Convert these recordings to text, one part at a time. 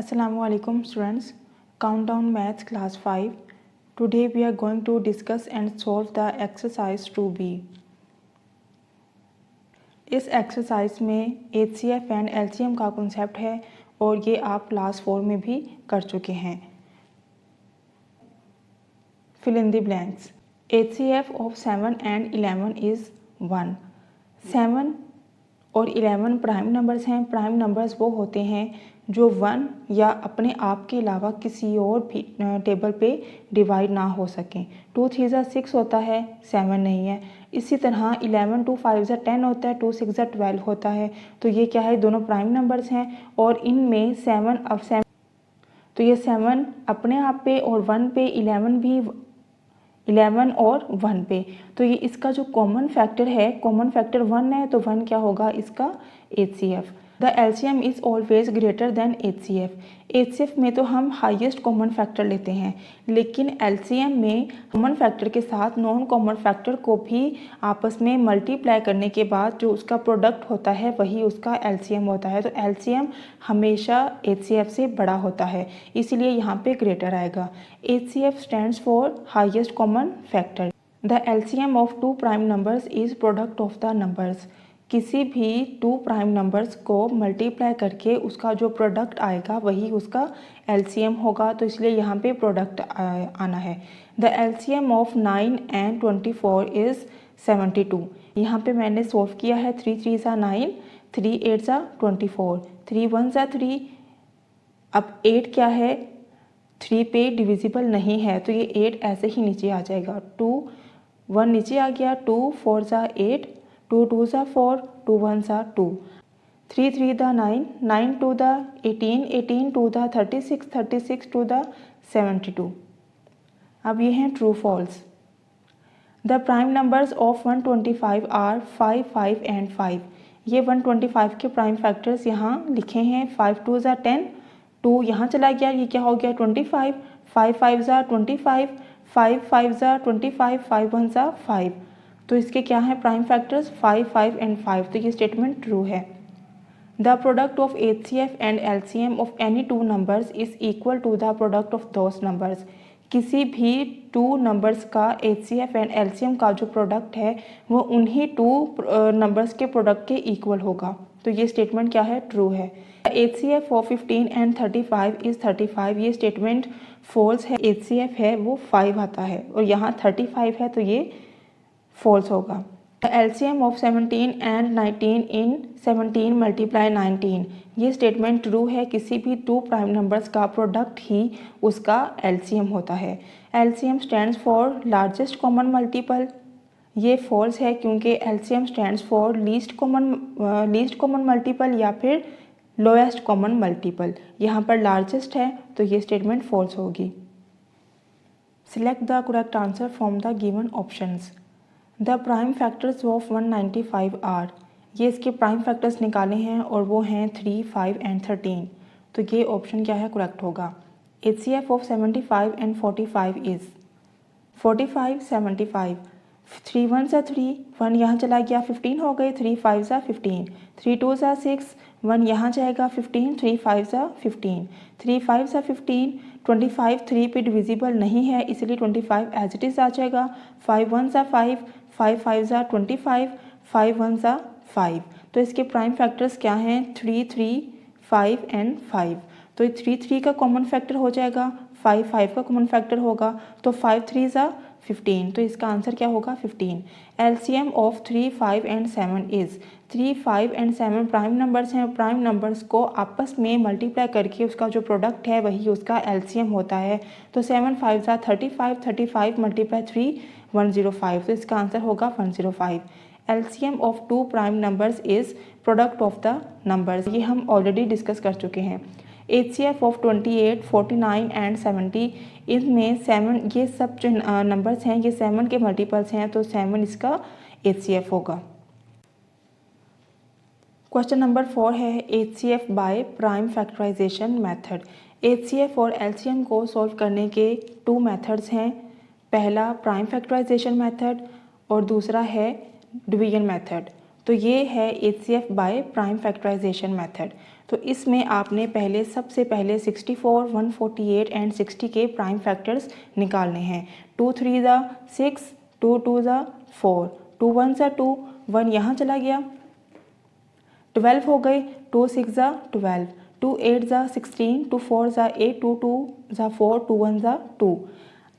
Assalamualaikum students, Countdown Maths Class 5. Today we are going to discuss and solve the exercise 2B. इस exercise में HCF and LCM का concept है और ये आप क्लास 4 में भी कर चुके हैं. Fill in the blanks. HCF of 7 and 11 is 1. 7 और 11 प्राइम नंबर्स हैं. प्राइम नंबर्स वो होते हैं जो 1 या अपने आप के अलावा किसी और भी टेबल पे डिवाइड ना हो सकें. 2 3 ज़ा 6 होता है, 7 नहीं है. इसी तरह 11 2 5 ज़ा 10 होता है, 2 6 ज़ा 12 होता है. तो ये क्या है, दोनों प्राइम नंबर्स हैं और इनमें 7 तो ये 7 अपने आप पे और 1 पे, 11 भी 11 और 1 पे. तो ये इसका जो कॉमन फैक्टर है, कॉमन फैक्टर 1 है, तो 1 क्या होगा इसका HCF. The LCM is always greater than HCF. HCF में तो हम हाईएस्ट कॉमन फैक्टर लेते हैं, लेकिन LCM में कॉमन फैक्टर के साथ नॉन कॉमन फैक्टर को भी आपस में मल्टीप्लाई करने के बाद जो उसका प्रोडक्ट होता है वही उसका LCM होता है. तो LCM हमेशा HCF से बड़ा होता है, इसीलिए यहाँ पे ग्रेटर आएगा. HCF stands for highest common factor. The LCM of two prime numbers is product of the numbers. किसी भी 2 प्राइम नंबर्स को मल्टीप्लाई करके उसका जो प्रोडक्ट आएगा वही उसका LCM होगा, तो इसलिए यहाँ पे प्रोडक्ट आना है. The LCM of 9 and 24 is 72. यहाँ पे मैंने सॉल्व किया है. 3 3 ज़ा 9, 3 8 ज़ा 24, 3 1 ज़ा 3. अब 8 क्या है, 3 पे डिविजिबल नहीं है, तो ये 8 ऐसे ही नीचे आ जाएगा. 2 1 नीचे आ गया, 2 4 ज़ा 8, 2 2 ज़ा 4, 2 1 ज़ा 2, 3 3 दा 9, 9 2 दा 18, 18 2 दा 36, 36 2 दा 72. अब ये हैं true false. The prime numbers of 125 are 5 5 and 5. ये 125 के प्राइम फैक्टर्स यहाँ लिखे हैं. 5 2 ज़ा 10, 2 यहाँ चला गया, ये क्या हो गया 25, 5 5 ज़ा 25, 5 5 ज़ा 25, 5 1 ज़ा 5. तो इसके क्या हैं प्राइम फैक्टर्स 5 5 एंड 5. तो ये स्टेटमेंट ट्रू है. The product of HCF and LCM of any 2 numbers is equal to the product of those numbers. किसी भी 2 नंबर्स का HCF एंड LCM का जो प्रोडक्ट है वो उन्हीं 2 नंबर्स के प्रोडक्ट के इक्वल होगा. तो ये स्टेटमेंट क्या है, ट्रू है. HCF of 15 and 35 is 35. ये स्टेटमेंट फॉल्स है. HCF है वो 5 आता है और यहाँ 35 है, तो ये फॉल्स होगा. LCM of 17 and 19 in 17 multiply 19. ये स्टेटमेंट ट्रू है. किसी भी 2 प्राइम नंबर्स का प्रोडक्ट ही उसका LCM होता है. LCM stands for largest common multiple. ये फॉल्स है क्योंकि LCM stands for least common multiple या फिर लोएस्ट कॉमन मल्टीपल. यहाँ पर लार्जेस्ट है, तो ये स्टेटमेंट फॉल्स होगी. Select the correct answer from the given options. The prime factors of 195 are. ये इसके प्राइम फैक्टर्स निकाले हैं और वो हैं 3 5 एंड 13. तो ये ऑप्शन क्या है, करेक्ट होगा. HCF of 75 and 45 is 45 75. 3 1 ज़ा 3, 1 यहाँ चला गया, 15 हो गए. 3 5 ज़ा 15, 3 2 ज़ा 6, 1 यहाँ जाएगा 15, 3 5 ज़ा 15, 3 5 ज़ा 15. 25 3 पे डिविजिबल नहीं है, इसलिए 25 एज इट इज़ आ जाएगा. 5 1 ज़ा 5, 5 5 ज़ा 25, 5 1 ज़ा 5. तो इसके प्राइम फैक्टर्स क्या हैं, 3 3 5 एंड 5. तो 3 3 का कॉमन फैक्टर हो जाएगा, 5 5 का कॉमन फैक्टर होगा, तो 5 3 ज़ा 15. तो इसका आंसर क्या होगा 15. LCM of 3 5 and 7 is 3 5 and 7 prime numbers हैं. प्राइम नंबर्स को आपस में मल्टीप्लाई करके उसका जो प्रोडक्ट है वही उसका LCM होता है. तो 7 5 ज़ा 35, 35 मल्टीप्लाई 3 105. तो इसका आंसर होगा 105. LCM of 2 prime numbers is product of the numbers. ये हम ऑलरेडी डिस्कस कर चुके हैं. HCF of 28 49 and 70. इसमें 7, ये सब जो नंबर्स हैं ये 7 के मल्टीपल्स हैं, तो 7 इसका HCF होगा. क्वेश्चन नंबर 4 है HCF by prime factorisation method. HCF और LCM को सॉल्व करने के 2 मेथड्स हैं. पहला प्राइम फैक्टराइजेशन मेथड और दूसरा है डिवीजन मेथड. तो ये है HCF by prime factorisation method. तो इसमें आपने सबसे पहले 64, 148 एंड 60 के प्राइम फैक्टर्स निकालने हैं। 2 3 ज़ा 6, 2 2 ज़ा 4, 2 1 ज़ा 2, 1 यहाँ चला गया, 12 हो गए, 2 6 ज़ा 12, 2 8 ज़ा 16, 2 4 ज़ा 8, 2 2 ज़ा 4, 2 1 ज़ा 2।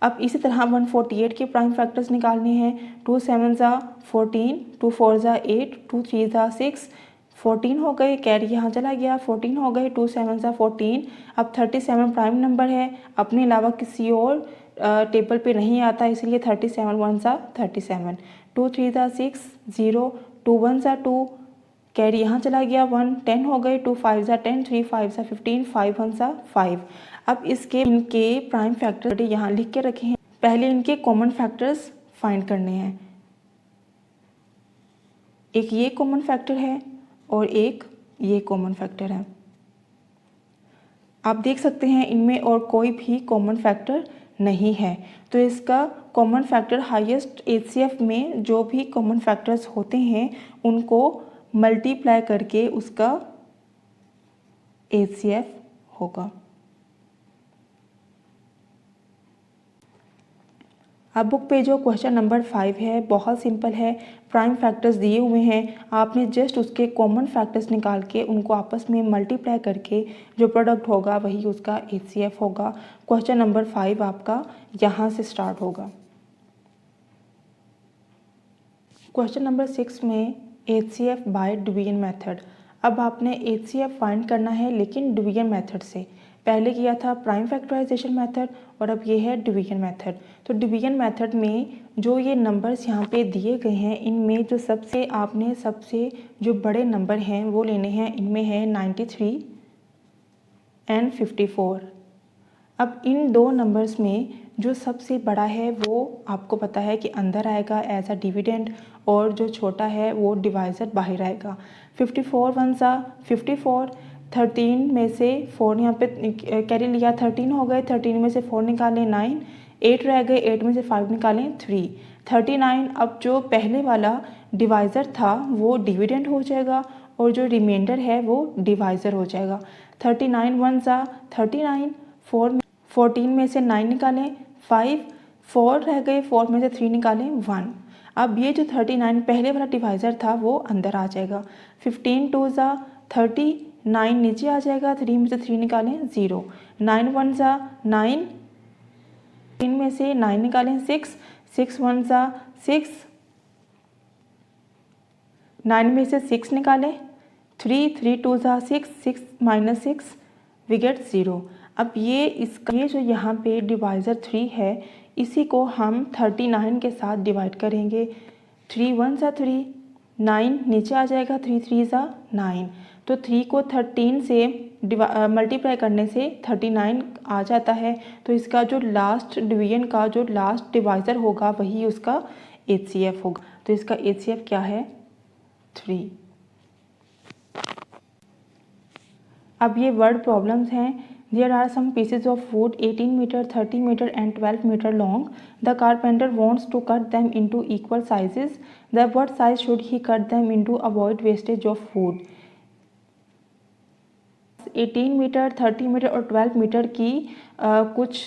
अब इसी तरह 148 के प्राइम फैक्टर्स निकालने हैं। 2 7 ज़ा 14, 2 4 ज़ा 8, 2 3 ज़ा 6, 14 हो गए, कैरी यहाँ चला गया, 14 हो गए, 2 7 ज़ा 14। अब 37 प्राइम नंबर है, अपने अलावा किसी और टेबल पे नहीं आता, इसलिए 37 1 ज़ा 37, 2 3 ज़ा 6 0, 2 1 ज़ा 2, कैरी यहाँ चला गया, 1 10 हो गए, 2 5 ज़ा 10, 3 5 ज़ा 15, 5 1 ज़ा 5। अब इनके प्राइम फैक्टर यहाँ लिख के रखे हैं। पहले इनके कॉमन फैक्टर्स फाइंड करने हैं। एक ये कॉमन फैक्टर है और एक ये कॉमन फैक्टर है। आप देख सकते हैं इनमें और कोई भी कॉमन फैक्टर नहीं है, तो इसका कॉमन फैक्टर हाईएस्ट HCF में जो भी कॉमन फैक्टर्स होते हैं उनको मल्टीप्लाई करके उसका HCF होगा। अब बुक पे जो क्वेश्चन नंबर 5 है बहुत सिंपल है। प्राइम फैक्टर्स दिए हुए हैं, आपने जस्ट उसके कॉमन फैक्टर्स निकाल के उनको आपस में मल्टीप्लाई करके जो प्रोडक्ट होगा वही उसका HCF होगा। क्वेश्चन नंबर 5 आपका यहाँ से स्टार्ट होगा। क्वेश्चन नंबर 6 में HCF बाय डिवीजन मेथड। अब आपने HCF फाइंड करना है लेकिन डिवीजन मेथड से। पहले किया था प्राइम फैक्टराइजेशन मेथड और अब ये है डिवीजन मेथड। तो डिवीजन मेथड में जो ये नंबर्स यहाँ पे दिए गए हैं इनमें जो सबसे जो बड़े नंबर हैं वो लेने हैं। इनमें है 93 एंड 54। अब इन दो नंबर्स में जो सबसे बड़ा है वो आपको पता है कि अंदर आएगा एज अ डिविडेंड और जो छोटा है वो डिवाइज़र बाहर आएगा। 54 1 सा 54, 13 में से 4 यहाँ पे कैरी लिया, 13 हो गए, 13 में से 4 निकालें 9, 8 रह गए, 8 में से 5 निकालें 3, 39। अब जो पहले वाला डिवाइज़र था वो डिविडेंड हो जाएगा और जो रिमाइंडर है वो डिवाइज़र हो जाएगा। 39 1 सा 39, 14 में से 9 निकालें 5, 4 रह गए, 4 में से 3 निकालें 1। अब ये जो 39 पहले वाला डिवाइज़र था वो अंदर आ जाएगा। 15 2 ज़ा 30, 9 नीचे आ जाएगा, 3 में से 3 निकालें 0, 9 1 ज़ा 9, 3 में से 9 निकालें 6, 6 1 ज़ा 6, 9 में से 6 निकालें 3, 3 2 ज़ा 6, 6 माइनस 6 वी गेट 0। अब ये जो यहाँ पे डिवाइज़र 3 है इसी को हम 39 के साथ डिवाइड करेंगे। 3 1 ज़ा 3, 9 नीचे आ जाएगा, 3 3 ज़ा 9। तो 3 को 13 से मल्टीप्लाई करने से 39 आ जाता है। तो इसका जो लास्ट डिवीजन का जो लास्ट डिवाइज़र होगा वही उसका HCF होगा। तो इसका HCF क्या है? 3। अब ये वर्ड प्रॉब्लम्स हैं। There are some pieces of wood 18 meter, 30 meter and 12 meter long. The carpenter wants to cut them into equal sizes. What size should he cut them into avoid wastage of wood? 18 metre, 30 metre और 12 metre की कुछ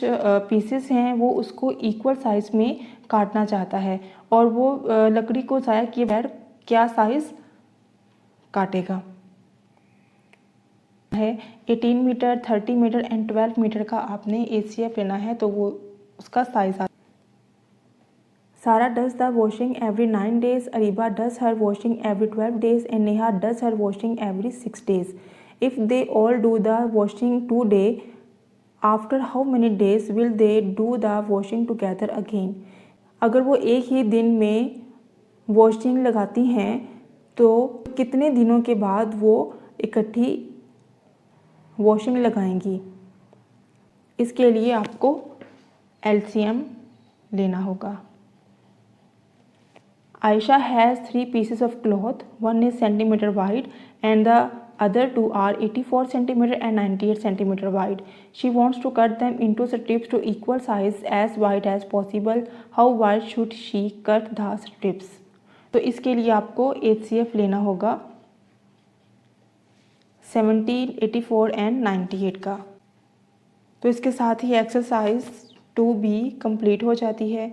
pieces हैं वो उसको equal size में काटना चाहता है और वो लकड़ी को ज़ाया किए बगैर क्या साइज़ काटेगा है। 18 मीटर, 30 मीटर एंड 12 मीटर का आपने HCF लेना है तो वो उसका साइज़ आ। Sarah does the washing every 9 days, Ariba does her washing every 12 days and Neha does her washing every 6 days. If they all do the washing today, after how many days will they do the washing together again? अगर वो एक ही दिन में washing लगाती हैं तो कितने दिनों के बाद वो इकट्ठी वॉशिंग लगाएंगी? इसके लिए आपको LCM लेना होगा। Aisha has 3 pieces of cloth. One is centimeter wide and the other 2 are 84 centimeter and 98 centimeter wide. She wants to cut them into strips to equal size as wide as possible. How wide should she cut the strips? तो इसके लिए आपको HCF लेना होगा 17, 84 and 98 का। तो इसके साथ ही एक्सरसाइज 2B कंप्लीट हो जाती है।